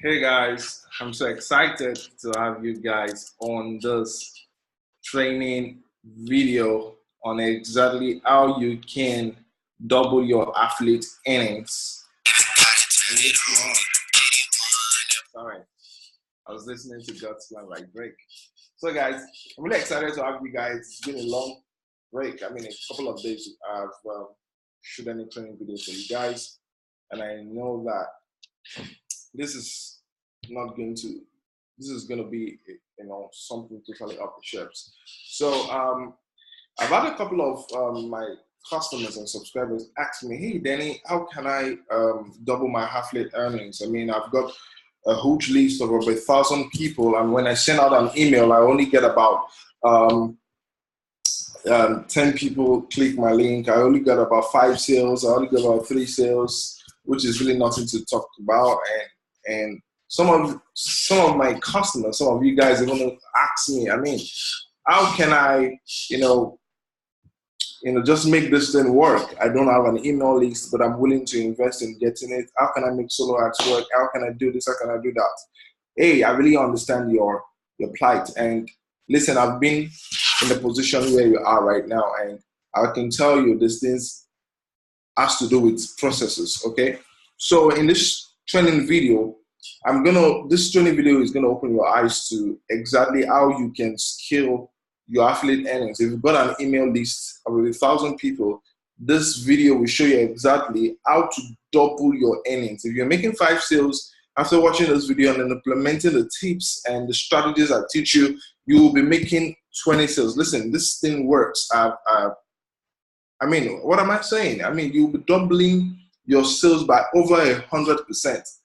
Hey guys, I'm so excited to have you guys on this training video on exactly how you can double your affiliate earnings. Sorry, I was listening to God's plan like break. So guys, I'm really excited to have you guys. It's been a long break. I mean, a couple of days I've shoot any training videos for you guys, and I know that this is not going to this is going to be something totally off the shelves. So I've had a couple of my customers and subscribers ask me, hey Danny, how can I double my affiliate earnings? I mean, I've got a huge list of over 1,000 people, and when I send out an email I only get about 10 people click my link. I only got about 5 sales. I only got about 3 sales, which is really nothing to talk about. And some of my customers, some of you guys are going to ask me, I mean, how can I, just make this thing work? I don't have an email list, but I'm willing to invest in getting it. How can I make solo ads work? How can I do this? How can I do that? Hey, I really understand your plight. And listen, I've been in the position where you are right now, and I can tell you this things has to do with processes. Okay, so in this training video, this training video is gonna open your eyes to exactly how you can scale your affiliate earnings. If you've got an email list of 1,000 people, this video will show you exactly how to double your earnings. If you're making 5 sales after watching this video and then implementing the tips and the strategies I teach you, you will be making 20 sales. Listen, this thing works. I mean, what am I saying? I mean, you'll be doubling your sales by over 100%,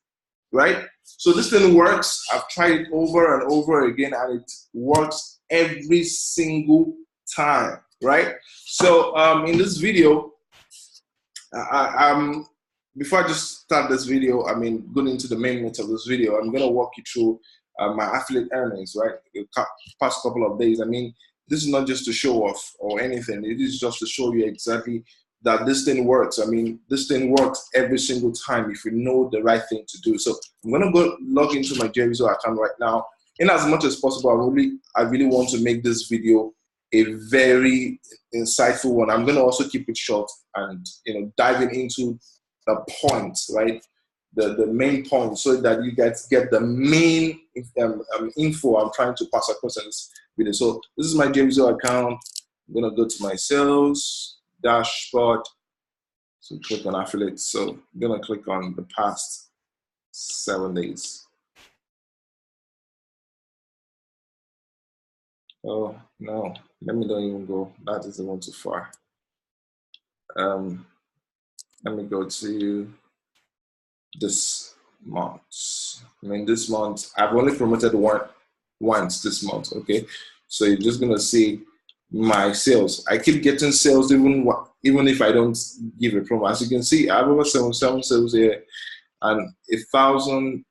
right? So this thing works. I've tried it over and over again, and it works every single time, right? So in this video, before I just start this video, I mean, going into the main meat of this video, I'm gonna walk you through my affiliate earnings, right? The past couple of days. I mean, this is not just to show off or anything. It is just to show you exactly that this thing works. I mean, this thing works every single time if you know the right thing to do. So I'm gonna go log into my Jerizo account right now. In as much as possible, I really want to make this video a very insightful one. I'm gonna also keep it short and diving into the points, right? The main point, so that you guys get the main info I'm trying to pass across in this video. So this is my Jerizo account. I'm gonna go to my sales dashboard. So click on affiliates. So I'm gonna click on the past 7 days. Oh no, let me don't even go. That is the one too far. Let me go to this month. I mean, this month I've only promoted once this month. Okay, so you're just gonna see my sales. I keep getting sales even if I don't give a promo. As you can see, I have over 7 sales here, and $1,000,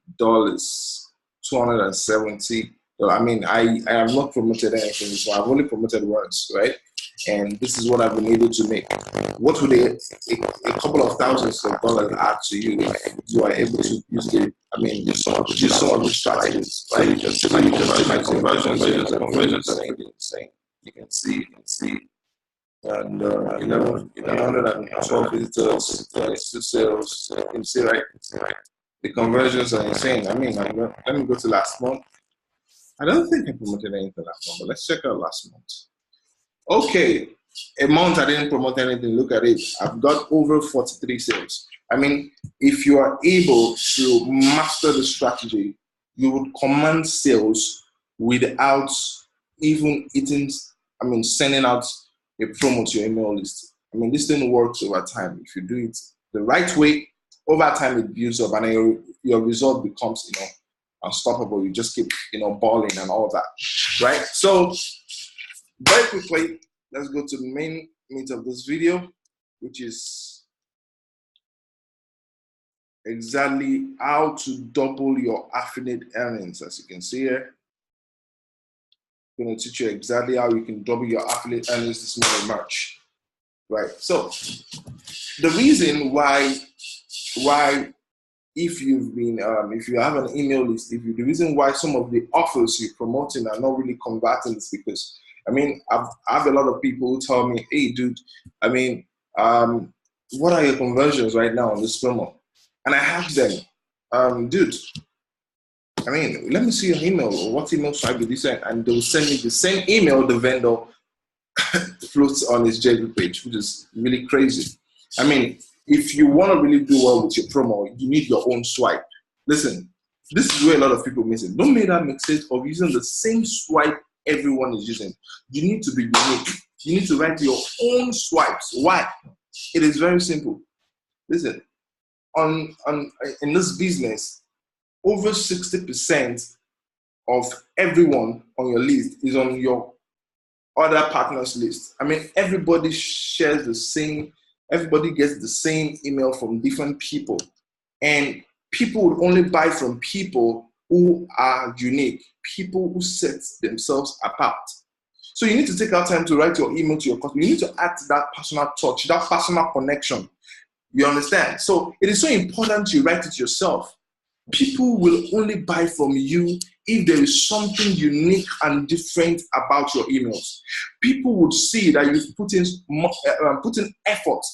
270. I mean, I have not promoted anything, so I've only promoted once, right? And this is what I've been able to make. What would a couple of thousands of dollars add to you if you are able to use some of the strategies, right? You just my conversions are insane. You can see, and 112 visitors, 2 sales. You can see, right? The conversions are insane. I mean, let me go to last month. I don't think I promoted anything last month, but let's check out last month. Okay, a month I didn't promote anything. Look at it. I've got over 43 sales. I mean, if you are able to master the strategy, you would command sales without even sending out a promo to your email list. I mean, this thing works over time. If you do it the right way, over time it builds up, and your result becomes, unstoppable. You just keep, balling and all that, right? So very quickly, let's go to the main meat of this video, which is exactly how to double your affiliate earnings. As you can see here, I'm going to teach you exactly how you can double your affiliate earnings this month of March, right? So the reason why if you have an email list, the reason why some of the offers you're promoting are not really converting is because, I mean, I have a lot of people who tell me, hey, dude, I mean, what are your conversions right now on this promo? And I ask them, dude, I mean, let me see your email. What email should I be sent? And they'll send me the same email the vendor floats on his JV page, which is really crazy. I mean, if you want to really do well with your promo, you need your own swipe. Listen, this is where a lot of people miss it. Don't make that mistake of using the same swipe everyone is using. You need to be unique. You need to write your own swipes. Why? It is very simple. Listen, in this business, over 60% of everyone on your list is on your other partners list. I mean, everybody shares the same, everybody gets the same email from different people. And people would only buy from people who are unique, people who set themselves apart. So you need to take out time to write your email to your customer. You need to add that personal touch, that personal connection. You understand? So it is so important you write it yourself. People will only buy from you if there is something unique and different about your emails. People would see that you've put in effort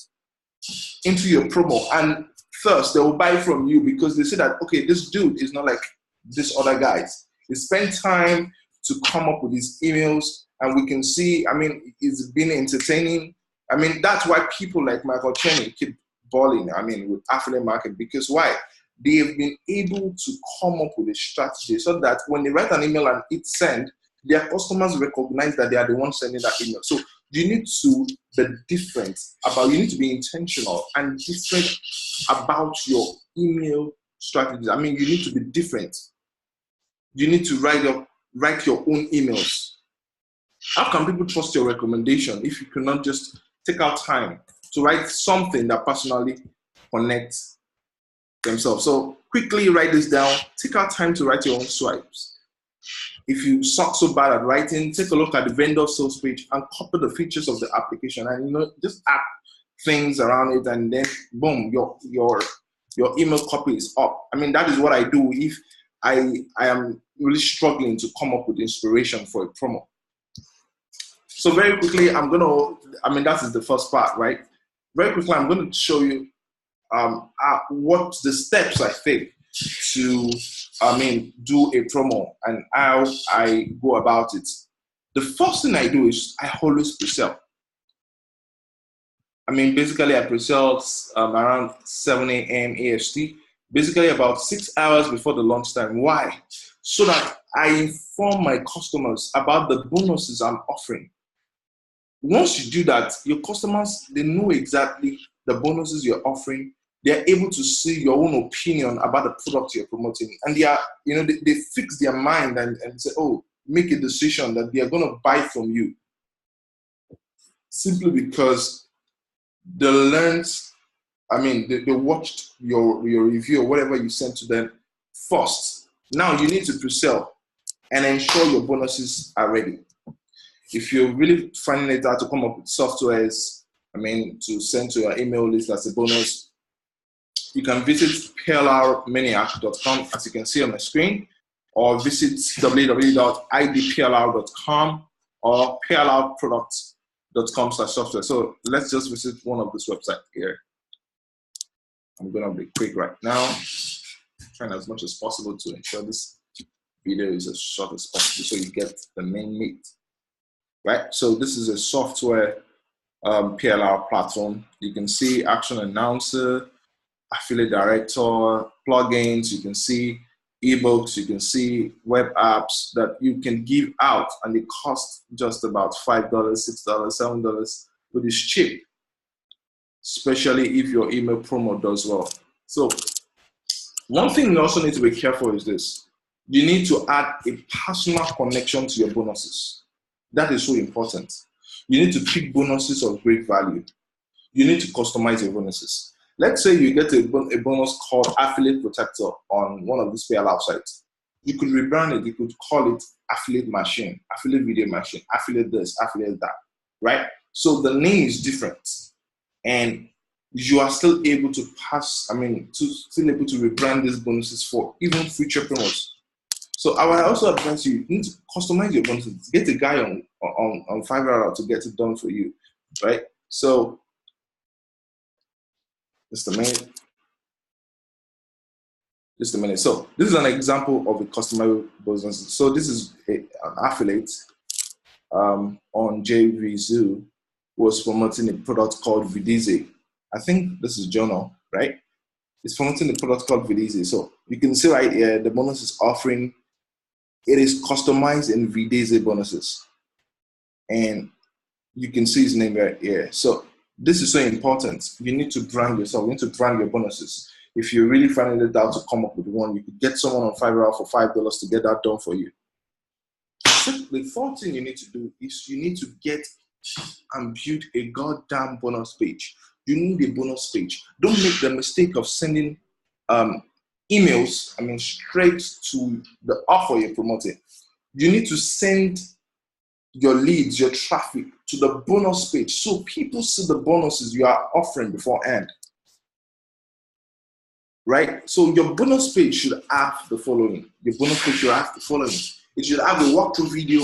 into your promo, and first they will buy from you because they say that, okay, this dude is not like these other guys. He spent time to come up with these emails, and we can see, I mean, it's been entertaining. I mean, that's why people like Michael Cheney keep balling, I mean, with affiliate marketing, because why? They have been able to come up with a strategy so that when they write an email and hit send, their customers recognize that they are the ones sending that email. So you need to be different you need to be intentional and different about your email strategies. I mean, you need to be different. You need to write your own emails. How can people trust your recommendation if you cannot just take out time to write something that personally connects themselves? So quickly write this down. Take out time to write your own swipes. If you suck so bad at writing, take a look at the vendor sales page and copy the features of the application, and just add things around it, and then boom, your email copy is up. I mean, that is what I do if I am really struggling to come up with inspiration for a promo. So very quickly, that is the first part, right? Very quickly, I'm going to show you what the steps I take to, do a promo and how I go about it. The first thing I do is I always pre-sell. I mean, basically I pre-sell around 7 a.m. AST, basically about 6 hours before the launch time. Why? So that I inform my customers about the bonuses I'm offering. Once you do that, your customers, they know exactly the bonuses you're offering. They're able to see your own opinion about the product you're promoting. And they fix their mind and say, oh, make a decision that they are going to buy from you. Simply because they watched your review or whatever you sent to them first. Now you need to pre-sell and ensure your bonuses are ready. If you're really finding it hard to come up with softwares, to send to your email list as a bonus, you can visit plrmaniac.com, as you can see on the screen, or visit www.idplr.com or plrproducts.com/software. So let's just visit one of these websites here. I'm going to be quick right now, trying as much as possible to ensure this video is as short as possible so you get the main meat. Right, so this is a software PLR platform. You can see Action Announcer, Affiliate Director, plugins. You can see ebooks. You can see web apps that you can give out, and they cost just about $5, $6, $7, which is cheap, especially if your email promo does well. So one thing you also need to be careful is this: you need to add a personal connection to your bonuses. That is so important. You need to pick bonuses of great value. You need to customize your bonuses. Let's say you get a bonus called Affiliate Protector on one of these PLR sites. You could rebrand it. You could call it Affiliate Machine, Affiliate Video Machine, Affiliate this, Affiliate that, right? So the name is different. And you are still able to still able to rebrand these bonuses for even future promos. So I would also advise you need to customize your bonuses. Get a guy on Fiverr to get it done for you, right? So just a minute. Just a minute. So this is an example of a customizable bonus. So this is an affiliate on JVZoo who was promoting a product called Vidize. I think this is Journal, right? It's promoting the product called Vidize. So you can see right here, the bonus is offering, it is customized in Vidize bonuses. And you can see his name right here. So this is so important. You need to brand yourself. You need to brand your bonuses. If you're really finding it out to come up with one, you could get someone on Fiverr for $5 to get that done for you. The fourth thing you need to do is you need to get and build a goddamn bonus page. You need a bonus page. Don't make the mistake of sending emails, straight to the offer you're promoting. You need to send your leads, your traffic to the bonus page so people see the bonuses you are offering beforehand. Right? So your bonus page should have the following. Your bonus page should have the following. It should have a walkthrough video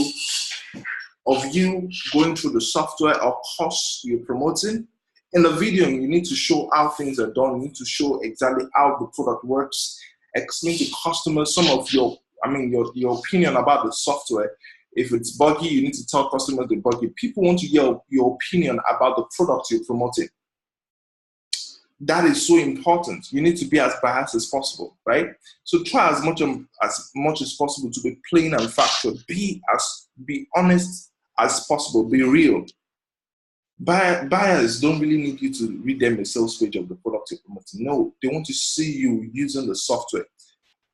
of you going through the software or course you're promoting. In the video, you need to show how things are done. You need to show exactly how the product works. Explain to customers some of your opinion about the software. If it's buggy, you need to tell customers they're buggy. People want to hear your opinion about the product you're promoting. That is so important. You need to be as biased as possible, right? So try as much as possible to be plain and factual. Be honest as possible. Be real. Buyers don't really need you to read them a sales page of the product you're promoting. No, they want to see you using the software.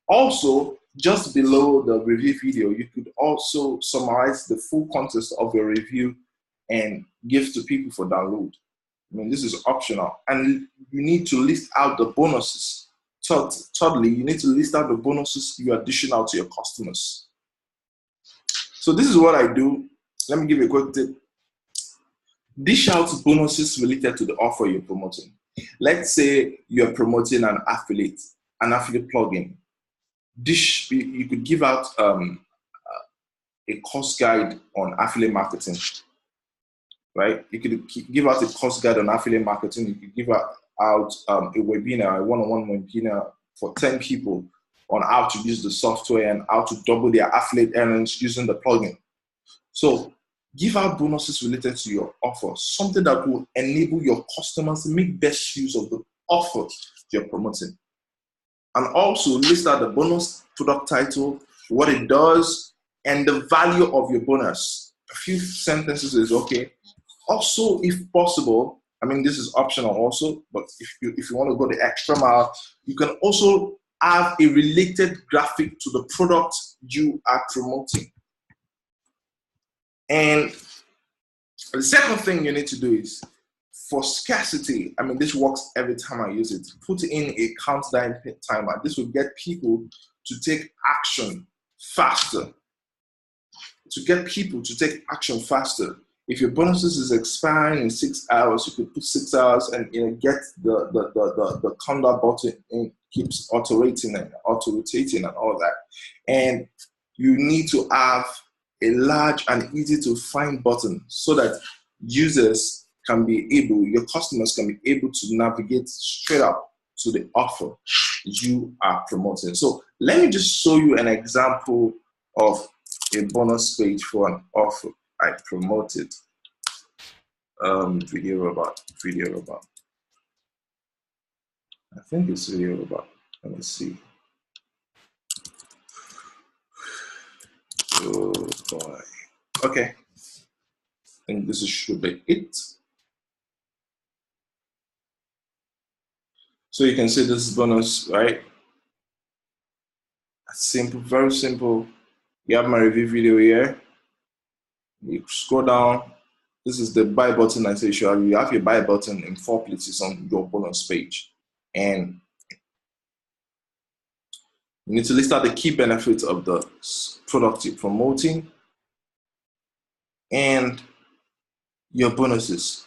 Also, just below the review video, you could also summarize the full context of your review and give to people for download. This is optional. And you need to list out the bonuses. Thirdly, you need to list out the bonuses you are dishing out to your customers. So this is what I do. Let me give you a quick tip. Dish out bonuses related to the offer you're promoting. Let's say you're promoting an affiliate plugin. You could give out a course guide on affiliate marketing, right? You could give out a course guide on affiliate marketing. You could give out a webinar, a one-on-one webinar for 10 people on how to use the software and how to double their affiliate earnings using the plugin. So give out bonuses related to your offer, something that will enable your customers to make best use of the offer you're promoting. And also list out the bonus product title, what it does, and the value of your bonus. A few sentences is okay. Also, if possible, this is optional also, but if you want to go the extra mile, you can also have a related graphic to the product you are promoting. And the second thing you need to do is, for scarcity, this works every time I use it, put in a countdown timer. This will get people to take action faster. If your bonuses is expiring in 6 hours, you could put 6 hours and get the countdown button and keeps auto-rotating and all that. And you need to have a large and easy to find button so that your customers can be able to navigate straight up to the offer you are promoting. So let me just show you an example of a bonus page for an offer I promoted. Video robot. I think it's video robot. Let me see. Oh boy. Okay. I think this should be it. So you can see this is bonus, right? Simple, very simple. You have my review video here. You scroll down. This is the buy button I say show you. You have your buy button in 4 places on your bonus page. And you need to list out the key benefits of the product you're promoting and your bonuses.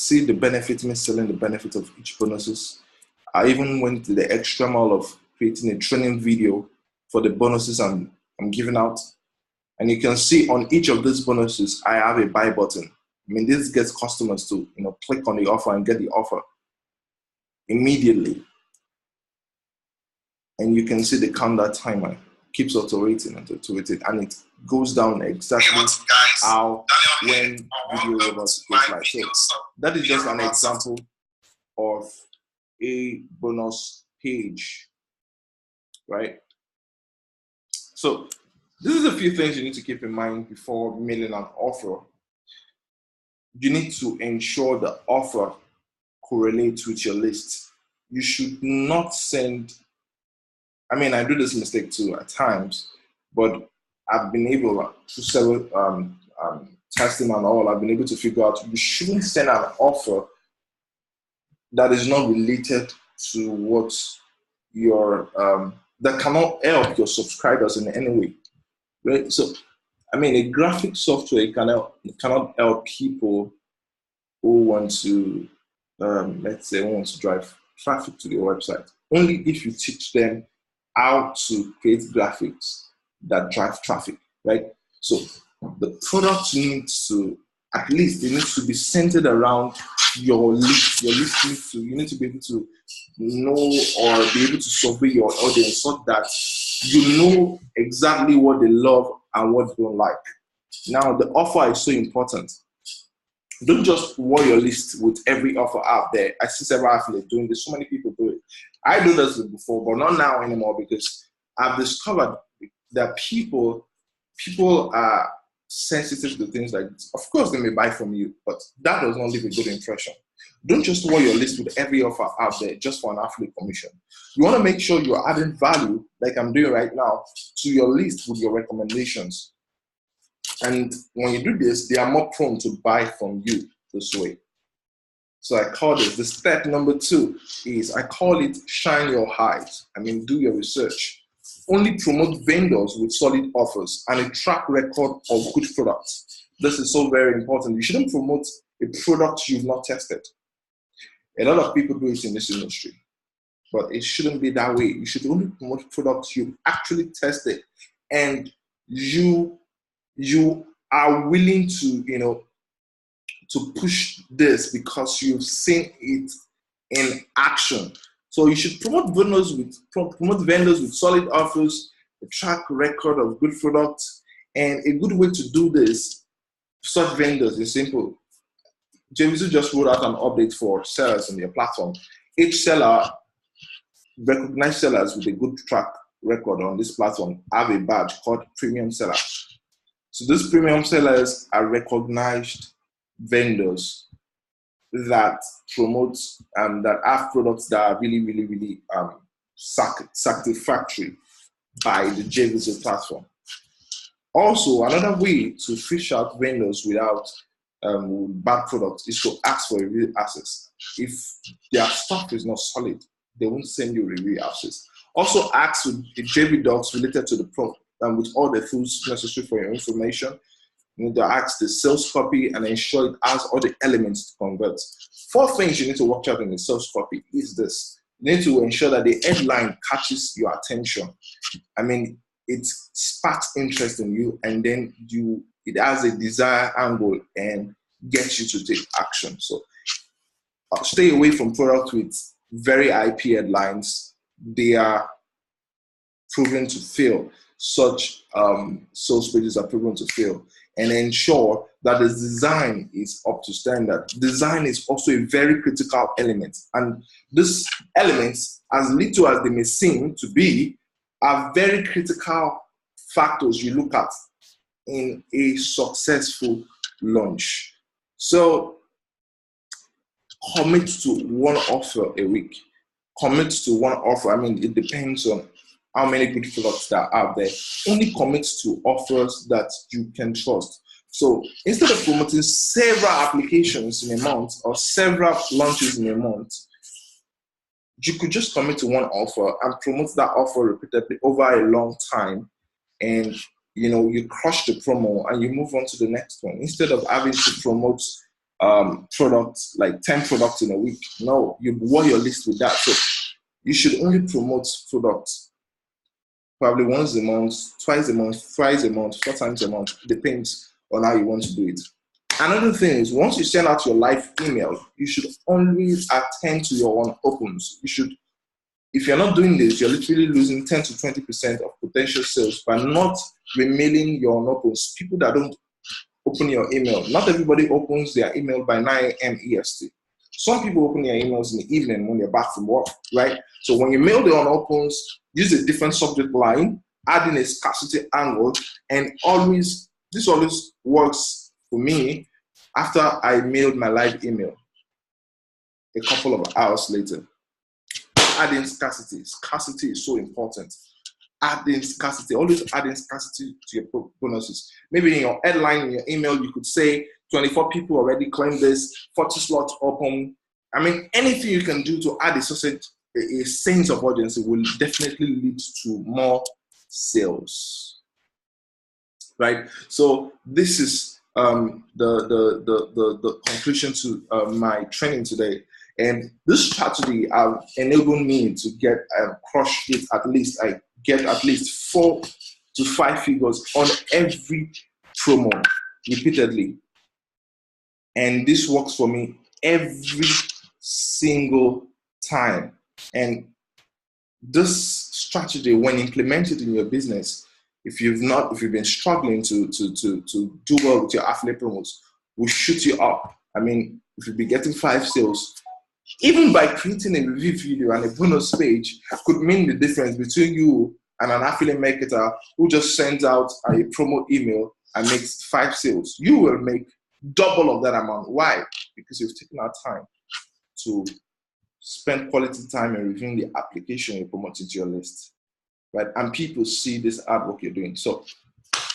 see the benefit, me selling the benefit of each bonuses. I even went to the extra mile of creating a training video for the bonuses I'm giving out. And you can see on each of these bonuses, I have a buy button. I mean, this gets customers to click on the offer and get the offer immediately. And you can see the countdown timer keeps autorating and autorating, and it goes down exactly how when video robots goes live. So that is just an example of a bonus page, right? So this is a few things you need to keep in mind before mailing an offer. You need to ensure the offer correlates with your list. You should not send, I mean, I do this mistake too at times, but I've been able to several testing and all, I've been able to figure out you shouldn't send an offer that is not related to what your, that cannot help your subscribers in any way, right? So, I mean, a graphic software cannot help people who want to, let's say, want to drive traffic to your website. Only if you teach them how to create graphics that drive traffic, right? So the product needs to, at least it needs to be centered around your list. Your list needs to, you need to be able to know or be able to survey your audience so that you know exactly what they love and what they don't like. Now, the offer is so important. Don't just word your list with every offer out there. I see several affiliates doing this. So many people do it. I do this before, but not now anymore, because I've discovered that people are sensitive to things like this. Of course, they may buy from you, but that does not leave a good impression. Don't just word your list with every offer out there just for an affiliate commission. You want to make sure you're adding value, like I'm doing right now, to your list with your recommendations. And when you do this, they are more prone to buy from you this way. So I call this, the step number 2 is, I call it shine your eyes. I mean, do your research. Only promote vendors with solid offers and a track record of good products. This is so very important. You shouldn't promote a product you've not tested. A lot of people do it in this industry, but it shouldn't be that way. You should only promote products you've actually tested and you are willing to, to push this because you've seen it in action. So you should promote vendors with solid offers, a track record of good products, and a good way to do this. Such vendors is simple. JVZoo just rolled out an update for sellers on their platform. Each seller, recognized sellers with a good track record on this platform, have a badge called Premium Seller. So these premium sellers are recognized vendors that promote, that have products that are really, really, really satisfactory by the JVZoo platform. Also, another way to fish out vendors without bad products is to ask for review access. If their stuff is not solid, they won't send you review access. Also, ask with the JV docs related to the product and with all the tools necessary for your information. You need to ask the sales copy and ensure it has all the elements to convert. 4 things you need to watch out in the sales copy is this. You need to ensure that the headline catches your attention. I mean, it sparks interest in you, and then it has a desired angle and gets you to take action. So stay away from products with very IP headlines. They are proven to fail. Such sales pages are proven to fail. And ensure that the design is up to standard. Design is also a very critical element. And these elements, as little as they may seem to be, are very critical factors you look at in a successful launch. So commit to one offer a week. Commit to one offer. I mean, it depends on how many good products that are out there. Only commit to offers that you can trust. So instead of promoting several applications in a month or several launches in a month, you could just commit to one offer and promote that offer repeatedly over a long time. And you crush the promo and you move on to the next one. Instead of having to promote products, like 10 products in a week. No, you wore your list with that. So you should only promote products probably once a month, twice a month, thrice a month, 4 times a month. Depends on how you want to do it. Another thing is, once you send out your live email, you should always attend to your own opens. You should, if you're not doing this, you're literally losing 10 to 20% of potential sales by not remailing your own opens. People that don't open your email. Not everybody opens their email by 9 a.m. EST. Some people open their emails in the evening when they're back from work, right? So when you mail the unopens, use a different subject line, add in a scarcity angle, and this always works for me after I mailed my live email a couple of hours later. Add in scarcity. Scarcity is so important. Add in scarcity. Always add in scarcity to your bonuses. Maybe in your headline, in your email, you could say 24 people already claimed this, 40 slots open. I mean, anything you can do to add a sense of urgency will definitely lead to more sales, right? So this is the conclusion to my training today. And this strategy enabled me to get crush it at least. I get at least 4 to 5 figures on every promo repeatedly. And this works for me every single time. And this strategy, when implemented in your business, if you've been struggling to do well with your affiliate promos, will shoot you up. I mean, if you'll be getting 5 sales, even by creating a review video and a bonus page, could mean the difference between you and an affiliate marketer who just sends out a promo email and makes 5 sales. You will make double of that amount. Why? Because you've taken out time to spend quality time in reviewing the application you're promoting to your list, right? And people see this hard work you're doing. So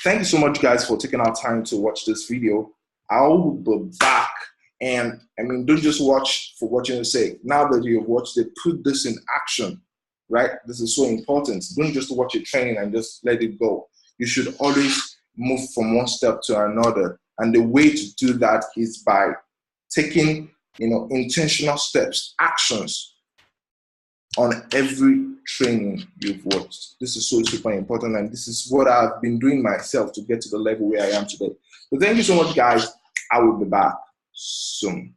thank you so much, guys, for taking our time to watch this video. I'll be back. And I mean, don't just watch for watching and say, now that you've watched it, put this in action, right? This is so important. Don't just watch a training and just let it go. You should always move from one step to another. And the way to do that is by taking, intentional steps, actions on every training you've watched. This is so super important. And this is what I've been doing myself to get to the level where I am today. So thank you so much, guys. I will be back soon.